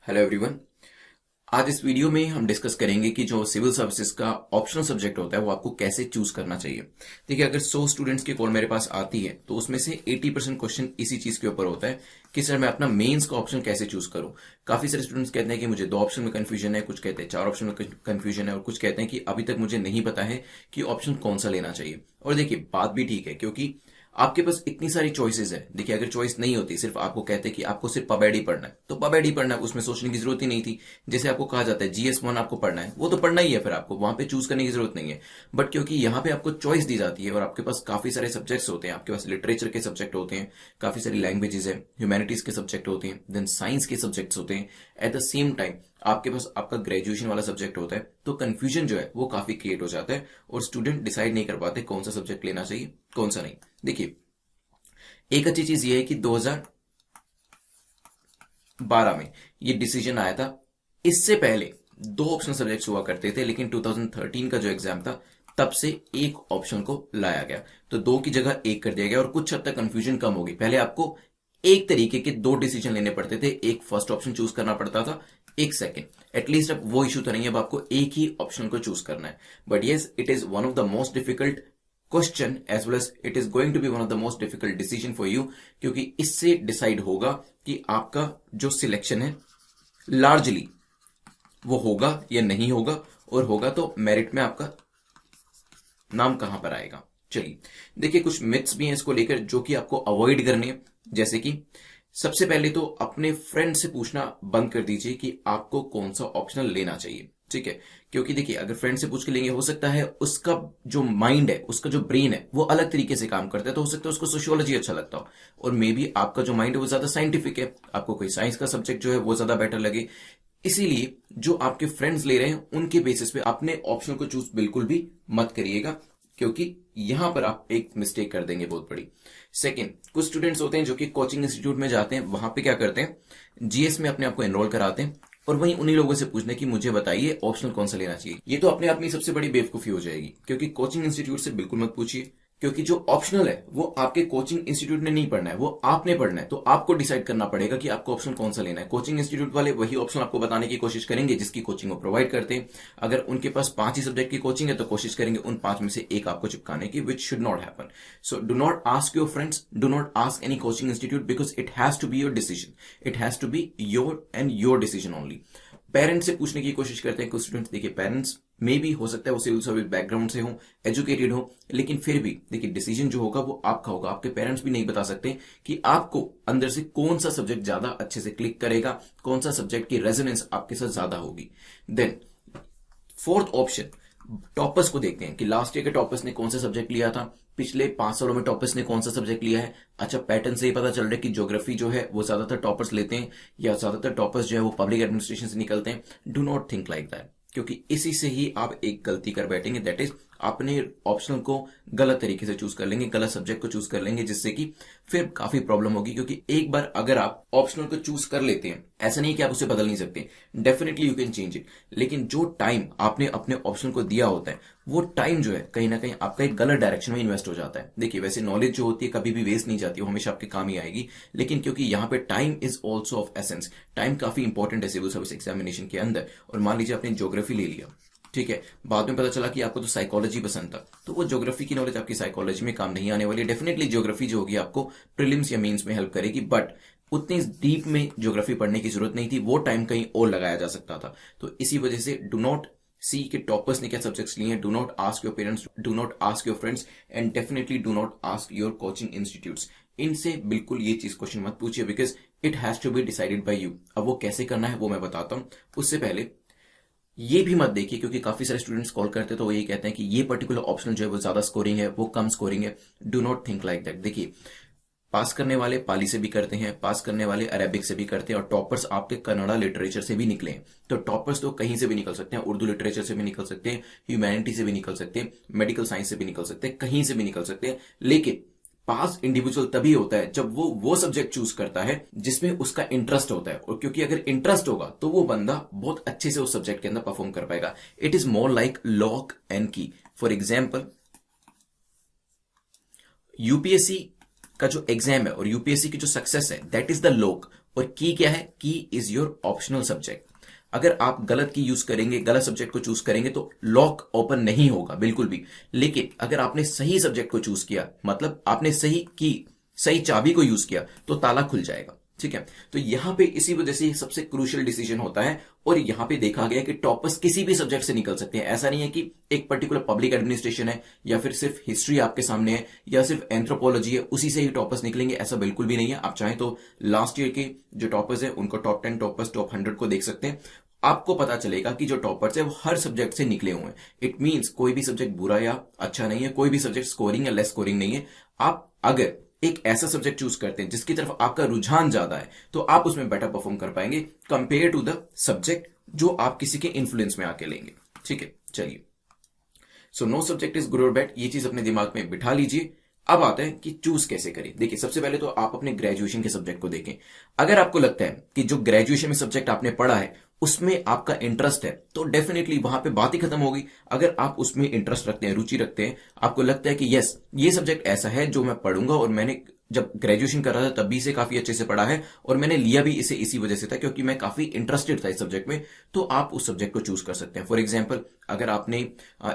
Hello everyone. आज इस video में हम डिस्कस करेंगे कि जो सिविल सर्विसेज का ऑप्शनल सब्जेक्ट होता है वो आपको कैसे चूज करना चाहिए। देखिए, अगर 100 स्टूडेंट्स की कॉल मेरे पास आती है तो उसमें से 80% क्वेश्चन इसी चीज के ऊपर होता है कि सर मैं अपना मेंस का ऑप्शन कैसे चूज करूं। काफी सारे स्टूडेंट्स कहते हैं कि मुझे 2 ऑप्शन में कंफ्यूजन है, कुछ कहते हैं 4 ऑप्शन में कंफ्यूजन है, और कुछ कहते हैं कि अभी तक मुझे नहीं पता है कि ऑप्शन कौन सा लेना चाहिए। और देखिए, बात भी ठीक है क्योंकि आपके पास इतनी सारी चॉइसेस है। देखिए, अगर चॉइस नहीं होती, सिर्फ आपको कहते कि आपको सिर्फ पबेड ही पढ़ना है तो पबेड ही पढ़ना है, उसमें सोचने की जरूरत ही नहीं थी। जैसे आपको कहा जाता है GS1 आपको पढ़ना है, वो तो पढ़ना ही है, फिर आपको वहां पे चूज करने की जरूरत नहीं है। बट क्योंकि यहाँ पे आपको चॉइस दी जाती है और आपके पास काफी सारे सब्जेक्ट्स होते हैं, आपके पास लिटरेचर के सब्जेक्ट होते हैं, काफी सारी लैंग्वेजेस है, ह्यूमैनिटीज के सब्जेक्ट होते हैं, देन साइंस के सब्जेक्ट्स होते हैं, एट द सेम टाइम आपके पास आपका ग्रेजुएशन वाला सब्जेक्ट होता है, तो कंफ्यूजन जो है वो काफी क्रिएट हो जाता है और स्टूडेंट डिसाइड नहीं कर पाते कौन सा सब्जेक्ट लेना चाहिए कौन सा नहीं। देखिए, एक अच्छी चीज ये है कि 2012 में ये डिसीजन आया था। इससे पहले 2 ऑप्शन सब्जेक्ट्स हुआ करते थे, लेकिन 2013 का जो एग्जाम था तब से एक ऑप्शन को लाया गया, तो 2 की जगह 1 कर दिया गया और कुछ हद तक कंफ्यूजन कम होगी। पहले आपको एक तरीके के 2 डिसीजन लेने पड़ते थे, एक फर्स्ट ऑप्शन चूज करना पड़ता था, एक सेकेंड। एटलीस्ट अब वो इशू तो नहीं है, अब आपको एक ही ऑप्शन को चूज करना है। But yes, it is one of the most difficult question as well as it is going to be one of the most difficult decision for you, क्योंकि इससे डिसाइड होगा कि आपका जो सिलेक्शन है लार्जली वो होगा या नहीं होगा, और होगा तो मेरिट में आपका नाम कहां पर आएगा। चलिए देखिए, कुछ मिथ्स भी हैं इसको लेकर जो कि आपको अवॉइड करने हैं। जैसे कि सबसे पहले तो अपने फ्रेंड से पूछना बंद कर दीजिए कि आपको कौन सा ऑप्शनल लेना चाहिए, ठीक है। क्योंकि देखिए, अगर फ्रेंड से पूछ के लेंगे, हो सकता है उसका जो माइंड है, उसका जो ब्रेन है वो अलग तरीके से काम करता है, तो हो सकता है उसको सोशियोलॉजी अच्छा लगता हो, और मे बी आपका जो माइंड है वो ज्यादा साइंटिफिक है, आपको कोई साइंस का सब्जेक्ट जो है वो ज्यादा बेटर लगे। इसीलिए जो आपके फ्रेंड्स ले रहे हैं उनके बेसिस पे अपने ऑप्शन को चूज बिल्कुल भी मत करिएगा, क्योंकि यहां पर आप एक मिस्टेक कर देंगे बहुत बड़ी। सेकंड, कुछ स्टूडेंट्स होते हैं जो कि कोचिंग इंस्टीट्यूट में जाते हैं, वहां पे क्या करते हैं, GS में अपने आप को एनरोल कराते हैं और वहीं उन्हीं लोगों से पूछने की मुझे बताइए ऑप्शनल कौन सा लेना चाहिए। ये तो अपने आप में सबसे बड़ी बेवकूफी हो जाएगी, क्योंकि कोचिंग इंस्टीट्यूट से बिल्कुल मत पूछिए, क्योंकि जो ऑप्शनल है वो आपके कोचिंग इंस्टीट्यूट ने नहीं पढ़ना है, वो आपने पढ़ना है, तो आपको डिसाइड करना पड़ेगा कि आपको ऑप्शन कौन सा लेना है। कोचिंग इंस्टीट्यूट वाले वही ऑप्शन आपको बताने की कोशिश करेंगे जिसकी कोचिंग वो प्रोवाइड करते हैं। अगर उनके पास 5 ही सब्जेक्ट की कोचिंग है तो कोशिश करेंगे उन 5 में से एक आपको चिपकाने की, which should not happen. So do not ask your friends, do not ask any coaching institute, because it has to be your decision, it has to be your and your decision only. Parents से पूछने की कोशिश करते हैं कुछ students. देखिए, parents may भी हो सकता है वो सिविल सर्विस बैकग्राउंड से हो, एजुकेटेड हो, लेकिन फिर भी देखिए डिसीजन जो होगा वो आपका होगा। आपके पेरेंट्स भी नहीं बता सकते कि आपको अंदर से कौन सा सब्जेक्ट ज्यादा अच्छे से क्लिक करेगा, कौन सा सब्जेक्ट की रेजोनेंस आपके साथ ज्यादा होगी। देन फोर्थ ऑप्शन, टॉपर्स को देखते हैं कि लास्ट ईयर के टॉपर्स ने कौन सा सब्जेक्ट लिया था, पिछले 5 सालों में टॉपर्स ने कौन सा सब्जेक्ट लिया है। अच्छा, पैटर्न से ही पता चल रहा है कि ज्योग्राफी जो है वो ज्यादातर टॉपर्स लेते हैं, या ज्यादातर टॉपर्स जो है वो पब्लिक एडमिनिस्ट्रेशन से निकलते हैं। Do not think like that, क्योंकि इसी से ही आप एक गलती कर बैठेंगे, दैट इज अपने ऑप्शनल को गलत तरीके से चूज कर लेंगे, गलत सब्जेक्ट को चूज कर लेंगे, जिससे कि फिर काफी प्रॉब्लम होगी। क्योंकि एक बार अगर आप ऑप्शनल को चूज कर लेते हैं, ऐसा नहीं कि आप उसे बदल नहीं सकते, definitely you can change it, लेकिन जो टाइम आपने अपने ऑप्शन को दिया होता है वो टाइम जो है कहीं ना कहीं आपका एक गलत डायरेक्शन में इन्वेस्ट हो जाता है। देखिए, वैसे नॉलेज जो होती है कभी भी वेस्ट नहीं जाती, वो हमेशा आपके काम ही आएगी, लेकिन क्योंकि यहाँ पे time is also of essence, time काफी इंपॉर्टेंट है सिविल सर्विस एग्जामिनेशन के अंदर। और मान लीजिए आपने ज्योग्राफी ले लिया, ठीक है, बाद में पता चला कि आपको तो साइकोलॉजी पसंद था, तो वो ज्योग्राफी की नॉलेज आपकी साइकोलॉजी में काम नहीं आने वाली है। डेफिनेटली ज्योग्राफी जो होगी आपको प्रीलिम्स या मेंस में हेल्प करेगी, बट उतनी डीप में ज्योग्राफी पढ़ने की जरूरत नहीं थी, वो टाइम कहीं और लगाया जा सकता था। तो इसी वजह से डू नॉट सी के टॉपर्स ने क्या सब्जेक्ट्स लिए हैं, do not ask your parents, do not ask your friends, and definitely do not ask your coaching institutes. इनसे बिल्कुल ये चीज क्वेश्चन मत पूछिए, because it has to be decided by you. अब वो कैसे करना है वो मैं बताता हूं, उससे पहले ये भी मत देखिए, क्योंकि काफी सारे स्टूडेंट्स कॉल करते हैं तो वो ये कहते हैं कि ये पर्टिकुलर ऑप्शन जो है वो ज्यादा स्कोरिंग है, वो कम स्कोरिंग है। Do not think like that. देखिए, पास करने वाले पाली से भी करते हैं, पास करने वाले अरेबिक से भी करते हैं, और टॉपर्स आपके कन्नड़ा लिटरेचर से भी निकले हैं। तो टॉपर्स तो कहीं से भी निकल सकते हैं, उर्दू लिटरेचर से भी निकल सकते हैं, ह्यूमैनिटी से भी निकल सकते हैं, मेडिकल साइंस से भी निकल सकते हैं, कहीं से भी निकल सकते हैं। लेकिन पास इंडिविजुअल तभी होता है जब वो सब्जेक्ट चूज करता है जिसमें उसका इंटरेस्ट होता है, और क्योंकि अगर इंटरेस्ट होगा तो वो बंदा बहुत अच्छे से उस सब्जेक्ट के अंदर परफॉर्म कर पाएगा। It is more like lock and की। फॉर एग्जाम्पल, यूपीएससी का जो एग्जाम है और यूपीएससी की जो सक्सेस है, दैट इज द लॉक। और की क्या है? की इज योर ऑप्शनल सब्जेक्ट। अगर आप गलत की यूज करेंगे, गलत सब्जेक्ट को चूज करेंगे तो लॉक ओपन नहीं होगा बिल्कुल भी। लेकिन अगर आपने सही सब्जेक्ट को चूज किया, मतलब आपने सही की, सही चाबी को यूज किया, तो ताला खुल जाएगा। ठीक है, तो यहां पे इसी वजह से सबसे क्रूशियल डिसीजन होता है। और यहां पे देखा गया कि टॉपर्स किसी भी सब्जेक्ट से निकल सकते हैं। ऐसा नहीं है कि एक पर्टिकुलर पब्लिक एडमिनिस्ट्रेशन है या फिर सिर्फ हिस्ट्री आपके सामने है या सिर्फ एंथ्रोपोलॉजी है, उसी से ही टॉपर्स निकलेंगे, ऐसा बिल्कुल भी नहीं है। आप चाहें तो लास्ट ईयर के जो टॉपर्स है उनको टॉप 10 टॉपर्स, टॉप 100 को देख सकते हैं। आपको पता चलेगा कि जो टॉपर्स है वो हर सब्जेक्ट से निकले हुए हैं। इट मींस कोई भी सब्जेक्ट बुरा या अच्छा नहीं है, कोई भी सब्जेक्ट स्कोरिंग या लेस स्कोरिंग नहीं है। आप अगर एक ऐसा सब्जेक्ट चूज करते हैं जिसकी तरफ आपका रुझान ज्यादा है, तो आप उसमें बेटर परफॉर्म कर पाएंगे कंपेयर टू द सब्जेक्ट जो आप किसी के इन्फ्लुएंस में आके लेंगे। ठीक है, चलिए। So no subject is good और बैड, ये चीज अपने दिमाग में बिठा लीजिए। अब आता है कि चूज कैसे करें। देखिए, सबसे पहले तो आप अपने ग्रेजुएशन के सब्जेक्ट को देखें। अगर आपको लगता है कि जो ग्रेजुएशन में सब्जेक्ट आपने पढ़ा है उसमें आपका इंटरेस्ट है, तो डेफिनेटली वहां पे बात ही खत्म होगी। अगर आप उसमें इंटरेस्ट रखते हैं, रुचि रखते हैं, आपको लगता है कि यस, ये सब्जेक्ट ऐसा है जो मैं पढ़ूंगा और मैंने जब ग्रेजुएशन कर रहा था तब भी इसे काफी अच्छे से पढ़ा है और मैंने लिया भी इसे इसी वजह से था क्योंकि मैं काफी इंटरेस्टेड था इस सब्जेक्ट में, तो आप उस सब्जेक्ट को चूज कर सकते हैं। फॉर एग्जाम्पल, अगर आपने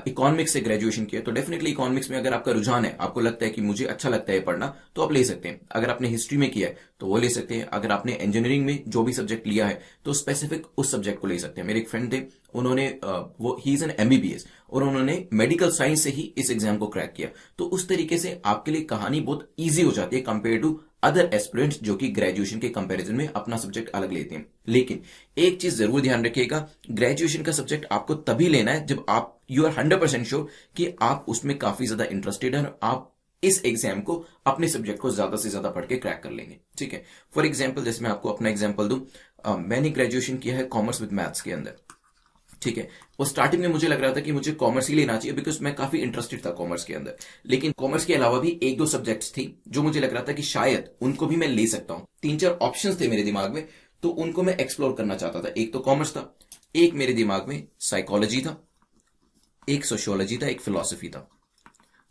इकोनॉमिक्स से ग्रेजुएशन किया तो डेफिनेटली इकोनॉमिक्स में अगर आपका रुझान है, आपको लगता है कि मुझे अच्छा लगता है पढ़ना, तो आप ले सकते हैं। अगर आपने हिस्ट्री में किया है तो वो ले सकते हैं। अगर आपने इंजीनियरिंग में जो भी सब्जेक्ट लिया है तो स्पेसिफिक उस सब्जेक्ट को ले सकते हैं। मेरे एक फ्रेंड थे, उन्होंने वो ही इज एन एमबीबीएस और उन्होंने मेडिकल साइंस से ही इस एग्जाम को क्रैक किया। तो उस तरीके से आपके लिए कहानी बहुत ईजी हो जाती है कंपेयर टू अदर एस्पिरेंट्स जो कि ग्रेजुएशन के कंपैरिजन में अपना सब्जेक्ट अलग लेते हैं। लेकिन एक चीज जरूर ध्यान रखिएगा, ग्रेजुएशन का सब्जेक्ट आपको तभी लेना है जब आप यू आर 100% श्योर कि आप उसमें काफी ज्यादा इंटरेस्टेड हैं और आप इस एग्जाम को, अपने सब्जेक्ट को ज्यादा से ज्यादा पढ़ के क्रैक कर लेंगे। ठीक है, फॉर एग्जाम्पल, जैसे मैं आपको अपना एग्जाम्पल दूं, मैंने ग्रेजुएशन किया है कॉमर्स विद मैथ्स के अंदर। ठीक है, और स्टार्टिंग में मुझे लग रहा था कि मुझे कॉमर्स ही लेना चाहिए बिकॉज मैं काफी इंटरेस्टेड था कॉमर्स के अंदर। लेकिन कॉमर्स के अलावा भी एक दो सब्जेक्ट्स थी जो मुझे लग रहा था कि शायद उनको भी मैं ले सकता हूं। तीन चार ऑप्शंस थे मेरे दिमाग में, तो उनको मैं एक्सप्लोर करना चाहता था। एक तो कॉमर्स था, एक मेरे दिमाग में साइकोलॉजी था, एक सोशियोलॉजी था, एक फिलोसफी था।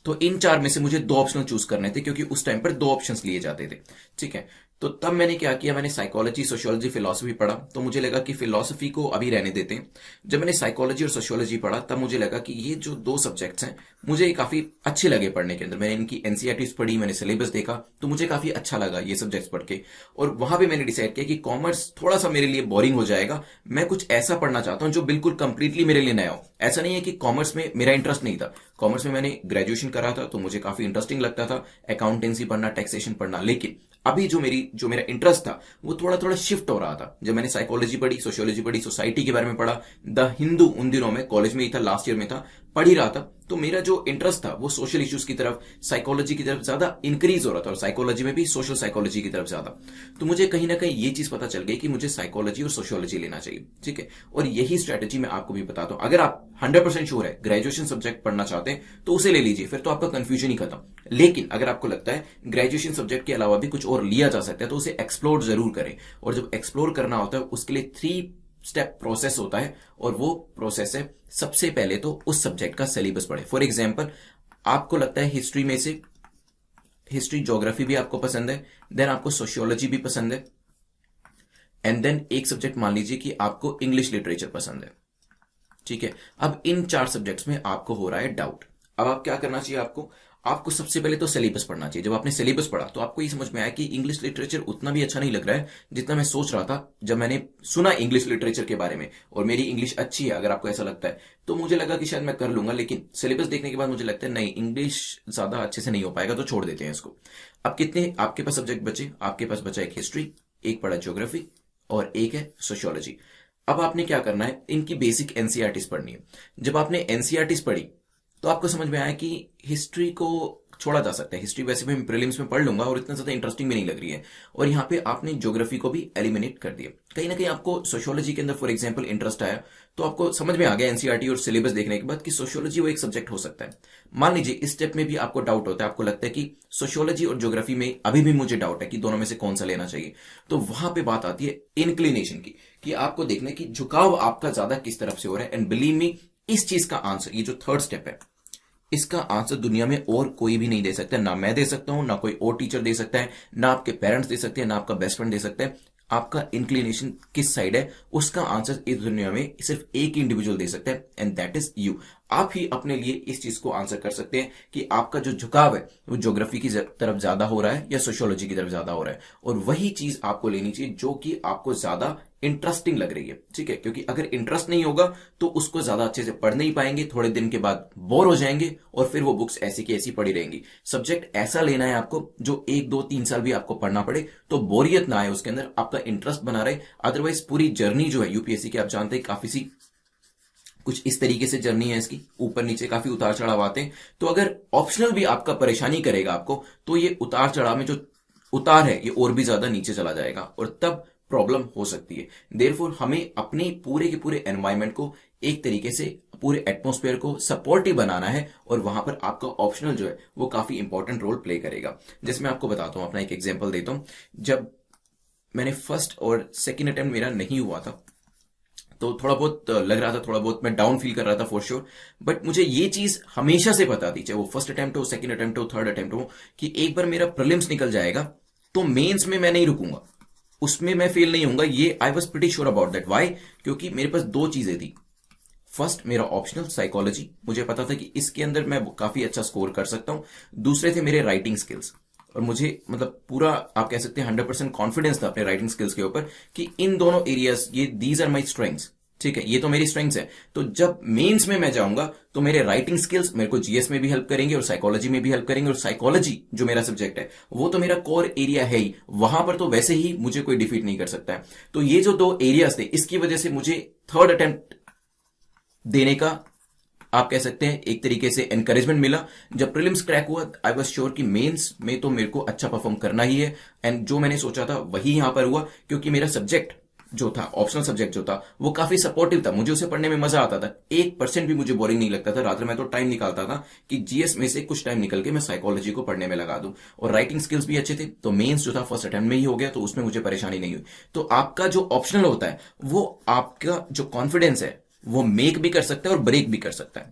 तो इन चार में से मुझे दो ऑप्शनल चूज करने थे क्योंकि उस टाइम पर दो ऑप्शंस लिए जाते थे। ठीक है, तो तब मैंने क्या किया, मैंने साइकोलॉजी, सोशियोलॉजी, फिलोसफी पढ़ा। तो मुझे लगा कि फिलोसफी को अभी रहने देते हैं। जब मैंने साइकोलॉजी और सोशियोलॉजी पढ़ा तब मुझे लगा कि ये जो दो सब्जेक्ट्स हैं मुझे काफी अच्छे लगे पढ़ने के अंदर। मैंने इनकी एनसीईआरटीज पढ़ी, मैंने सिलेबस देखा, तो मुझे काफी अच्छा लगा ये सब्जेक्ट्स पढ़ के। और वहां पे मैंने डिसाइड किया कि कॉमर्स थोड़ा सा मेरे लिए बोरिंग हो जाएगा, मैं कुछ ऐसा पढ़ना चाहता हूं जो बिल्कुल कंप्लीटली मेरे लिए नया हो। ऐसा नहीं है कि कॉमर्स में मेरा इंटरेस्ट नहीं था, कॉमर्स में मैंने ग्रेजुएशन करा था तो मुझे काफी इंटरेस्टिंग लगता था अकाउंटेंसी पढ़ना, टैक्सेशन पढ़ना। लेकिन अभी जो मेरा इंटरेस्ट था वो थोड़ा थोड़ा शिफ्ट हो रहा था। जब मैंने साइकोलॉजी पढ़ी, सोशियोलॉजी पढ़ी, सोसाइटी के बारे में पढ़ा, द हिंदू उन दिनों में कॉलेज में ही था, लास्ट ईयर में था, पढ़ ही रहा था, तो मेरा जो इंटरेस्ट था वो सोशल इश्यूज की तरफ, साइकोलॉजी की तरफ ज्यादा इंक्रीज हो रहा था और साइकोलॉजी में भी सोशल साइकोलॉजी की तरफ ज्यादा। तो मुझे कहीं ना कहीं ये चीज पता चल गई कि मुझे साइकोलॉजी और सोशियोलॉजी लेना चाहिए। ठीक है, और यही स्ट्रेटेजी मैं आपको भी बताता हूं। अगर आप 100% श्योर है ग्रेजुएशन सब्जेक्ट पढ़ना चाहते हैं तो उसे ले लीजिए, फिर तो आपका कंफ्यूजन ही खत्म। लेकिन अगर आपको लगता है ग्रेजुएशन सब्जेक्ट के अलावा भी कुछ और लिया जा सकता है तो उसे एक्सप्लोर जरूर करें। और जब एक्सप्लोर करना होता है उसके लिए 3 स्टेप प्रोसेस होता है, और वो प्रोसेस है, सबसे पहले तो उस सब्जेक्ट का सिलेबस पढ़े। फॉर एग्जाम्पल, आपको लगता है हिस्ट्री में से, हिस्ट्री ज्योग्राफी भी आपको पसंद है, देन आपको सोशियोलॉजी भी पसंद है, एंड देन एक सब्जेक्ट मान लीजिए कि आपको इंग्लिश लिटरेचर पसंद है। ठीक है, अब इन 4 सब्जेक्ट्स में आपको हो रहा है डाउट। अब आप क्या करना चाहिए, आपको सबसे पहले तो सिलेबस पढ़ना चाहिए। जब आपने सिलेबस पढ़ा तो आपको ये समझ में आया कि इंग्लिश लिटरेचर उतना भी अच्छा नहीं लग रहा है जितना मैं सोच रहा था जब मैंने सुना इंग्लिश लिटरेचर के बारे में। और मेरी इंग्लिश अच्छी है, अगर आपको ऐसा लगता है, तो मुझे लगा कि शायद मैं कर लूंगा। लेकिन सिलेबस देखने के बाद मुझे लगता है नहीं, इंग्लिश ज्यादा अच्छे से नहीं हो पाएगा, तो छोड़ देते हैं इसको। अब कितने आपके पास सब्जेक्ट बचे? आपके पास बचा एक हिस्ट्री, एक पढ़ा ज्योग्राफी और एक है सोशियोलॉजी। अब आपने क्या करना है, इनकी बेसिक एनसीईआरटीज पढ़नी है। जब आपने एनसीईआरटीज पढ़ी तो आपको समझ में आया कि हिस्ट्री को छोड़ा जा सकता है। हिस्ट्री वैसे भी मैं प्रीलिम्स में पढ़ लूंगा और इतना ज्यादा इंटरेस्टिंग भी नहीं लग रही है। और यहाँ पे आपने ज्योग्राफी को भी एलिमिनेट कर दिया। कहीं ना कहीं आपको सोशियोलॉजी के अंदर फॉर एग्जांपल इंटरेस्ट आया, तो आपको समझ में आ गया एनसीईआरटी और सिलेबस देखने के बाद कि सोशियोलॉजी वो एक सब्जेक्ट हो सकता है। मान लीजिए इस स्टेप में भी आपको डाउट होता है, आपको लगता है कि सोशियोलॉजी और ज्योग्राफी में अभी भी मुझे डाउट है कि दोनों में से कौन सा लेना चाहिए। तो वहां पे बात आती है इंक्लिनेशन की, कि आपको देखना है कि झुकाव आपका ज्यादा किस तरफ से हो रहा है। एंड बिलीव मी, इस चीज का आंसर, ये जो थर्ड स्टेप है, इसका आंसर दुनिया में और कोई भी नहीं दे सकता। ना मैं दे सकता हूं, ना कोई और टीचर दे सकता है, ना आपके पेरेंट्स दे सकते हैं, ना आपका बेस्ट फ्रेंड दे सकता है। आपका इंक्लिनेशन किस साइड है, उसका आंसर इस दुनिया में सिर्फ एक ही इंडिविजुअल दे सकता है, एंड दैट इज यू। आप ही अपने लिए इस चीज को आंसर कर सकते हैं कि आपका जो झुकाव है वो ज्योग्राफी की तरफ ज्यादा हो रहा है या सोशियोलॉजी की तरफ ज्यादा हो रहा है, और वही चीज आपको लेनी चाहिए जो कि आपको ज्यादा इंटरेस्टिंग लग रही है, ठीक है। क्योंकि अगर इंटरेस्ट नहीं होगा तो उसको ज्यादा अच्छे से पढ़ नहीं पाएंगे, थोड़े दिन के बाद बोर हो जाएंगे और फिर वो बुक्स ऐसी की ऐसी पड़ी रहेंगी। सब्जेक्ट ऐसा लेना है आपको जो 1 2 3 साल भी आपको पढ़ना पड़े तो बोरियत ना आए उसके अंदर, आपका इंटरेस्ट बना रहे। अदरवाइज पूरी जर्नी जो है यूपीएससी की, आप जानते हैं काफी सी कुछ इस तरीके से जर्नी है इसकी, ऊपर नीचे काफी उतार चढ़ाव आते हैं। तो अगर ऑप्शनल भी आपका परेशानी करेगा आपको, तो ये उतार चढ़ाव में जो उतार है ये और भी ज्यादा नीचे चला जाएगा और तब प्रॉब्लम हो सकती है। देयरफॉर हमें अपने पूरे के पूरे एनवायरमेंट को एक तरीके से, पूरे एटमॉस्फेयर को सपोर्टिव बनाना है, और वहां पर आपका ऑप्शनल जो है वो काफी इंपॉर्टेंट रोल प्ले करेगा। जिसमें आपको बताता हूं, अपना एक एग्जांपल देता हूं। जब मैंने फर्स्ट और सेकंड अटेम्प्ट मेरा नहीं हुआ था तो थोड़ा बहुत लग रहा था, थोड़ा बहुत मैं डाउन फील कर रहा था फॉर श्योर। बट मुझे ये चीज हमेशा से पता थी, चाहे वो फर्स्ट अटेम्प्ट हो, सेकंड अटेम्प्ट हो, थर्ड अटेम्प्ट हो, कि एक बार मेरा प्रीलिम्स निकल जाएगा तो मेंस में मैं नहीं रुकूंगा, उसमें मैं फेल नहीं होऊंगा। ये I was pretty sure about that. Why? क्योंकि मेरे पास दो चीजें थी। फर्स्ट, मेरा ऑप्शनल साइकोलॉजी, मुझे पता था कि इसके अंदर मैं काफी अच्छा स्कोर कर सकता हूं। दूसरे थे मेरे राइटिंग स्किल्स, और मुझे मतलब पूरा आप कह सकते हैं 100% कॉन्फिडेंस था अपने राइटिंग स्किल्स के ऊपर कि इन दोनों एरियाज, ये दीज आर माई स्ट्रेंथ्स, ठीक है, ये तो मेरी स्ट्रेंथ्स है। तो जब मेंस में मैं जाऊंगा तो मेरे राइटिंग स्किल्स मेरे को जीएस में भी हेल्प करेंगे और साइकोलॉजी में भी हेल्प करेंगे, और साइकोलॉजी जो मेरा सब्जेक्ट है वो तो मेरा कोर एरिया है ही, वहां पर तो वैसे ही मुझे कोई डिफीट नहीं कर सकता है। तो ये जो दो एरियाज थे, इसकी वजह से मुझे थर्ड अटेम्प्ट देने का, आप कह सकते हैं एक तरीके से एनकरेजमेंट मिला। जब प्रीलिम्स क्रैक हुआ, आई वाज श्योर कि मेंस में तो मेरे को अच्छा परफॉर्म करना ही है, एंड जो मैंने सोचा था वही यहां पर हुआ। क्योंकि मेरा सब्जेक्ट जो था, ऑप्शनल सब्जेक्ट जो था, वो काफी सपोर्टिव था, मुझे उसे पढ़ने में मजा आता था, 1% भी मुझे बोरिंग नहीं लगता था। रात में मैं तो टाइम निकालता था कि जीएस में से कुछ टाइम निकल के मैं साइकोलॉजी को पढ़ने में लगा दूं, और राइटिंग स्किल्स भी अच्छे थे। तो मेंस जो था फर्स्ट अटेम्प्ट में ही हो गया, तो उसमें मुझे परेशानी नहीं हुई। तो आपका जो ऑप्शनल होता है वो आपका जो कॉन्फिडेंस है वो मेक भी कर सकता है और ब्रेक भी कर सकता है।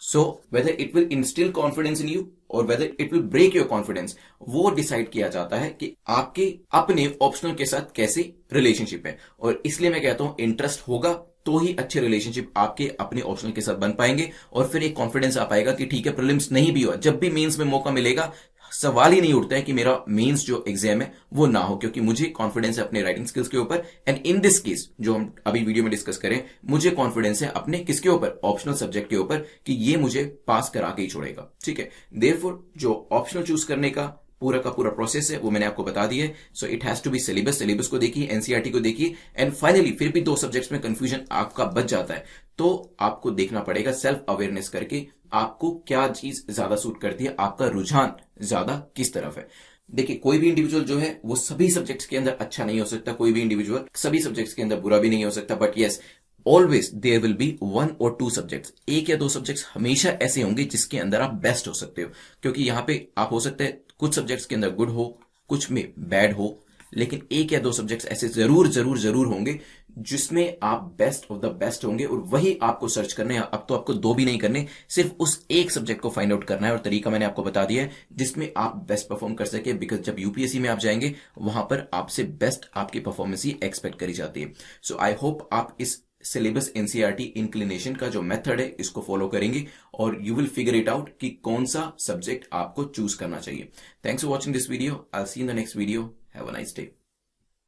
So whether it will instill confidence in you और whether it will break your confidence, वो डिसाइड किया जाता है कि आपके अपने ऑप्शनल के साथ कैसी रिलेशनशिप है। और इसलिए मैं कहता हूं इंटरेस्ट होगा तो ही अच्छे रिलेशनशिप आपके अपने ऑप्शनल के साथ बन पाएंगे, और फिर एक कॉन्फिडेंस आ पाएगा कि ठीक है, प्रीलिम्स नहीं भी हुआ, जब भी मेंस में मौका मिलेगा, सवाल ही नहीं उठता है कि मेरा मेंस जो एग्जाम है वो ना हो, क्योंकि मुझे कॉन्फिडेंस है अपने राइटिंग स्किल्स के ऊपर। एंड इन दिस केस जो हम अभी वीडियो में डिस्कस करें, मुझे कॉन्फिडेंस है अपने किसके ऊपर, ऑप्शनल सब्जेक्ट के ऊपर, कि ये मुझे पास करा के ही छोड़ेगा, ठीक है। देयरफॉर जो ऑप्शनल चूज करने का पूरा प्रोसेस है वो मैंने आपको बता दिया है। So it has to be syllabus को देखिए, एनसीईआरटी को देखिए, एंड फाइनली फिर भी 2 सब्जेक्ट्स में कंफ्यूजन आपका बच जाता है तो आपको देखना पड़ेगा सेल्फ अवेयरनेस करके आपको क्या चीज ज्यादा सूट करती है, आपका रुझान ज्यादा किस तरफ है। देखिए, कोई भी इंडिविजुअल जो है वो सभी सब्जेक्ट्स के अंदर अच्छा नहीं हो सकता, कोई भी इंडिविजुअल सभी सब्जेक्ट्स के अंदर बुरा भी नहीं हो सकता, but yes, always there will be 1 और 2 सब्जेक्ट्स, 1 या 2 सब्जेक्ट्स हमेशा ऐसे होंगे जिसके अंदर आप बेस्ट हो सकते हो। क्योंकि यहां पे आप हो सकते हैं कुछ सब्जेक्ट्स के अंदर गुड हो, कुछ में बैड हो, लेकिन 1 या 2 सब्जेक्ट्स ऐसे जरूर होंगे जिसमें आप बेस्ट ऑफ द बेस्ट होंगे, और वही आपको सर्च करने हैं। अब तो आपको 2 भी नहीं करने, सिर्फ उस एक सब्जेक्ट को फाइंड आउट करना है, और तरीका मैंने आपको बता दिया है जिसमें आप बेस्ट परफॉर्म कर सके। बिकॉज जब यूपीएससी में आप जाएंगे वहां पर आपसे बेस्ट आपकी परफॉर्मेंस ही एक्सपेक्ट करी जाती है। सो आई होप आप इस सिलेबस एनसीईआरटी इंक्लिनेशन का जो मेथड है इसको फॉलो करेंगे, और you will figure it out कि कौन सा सब्जेक्ट आपको चूज करना चाहिए। Thanks for watching this video. I will see in the next video. Have a nice day.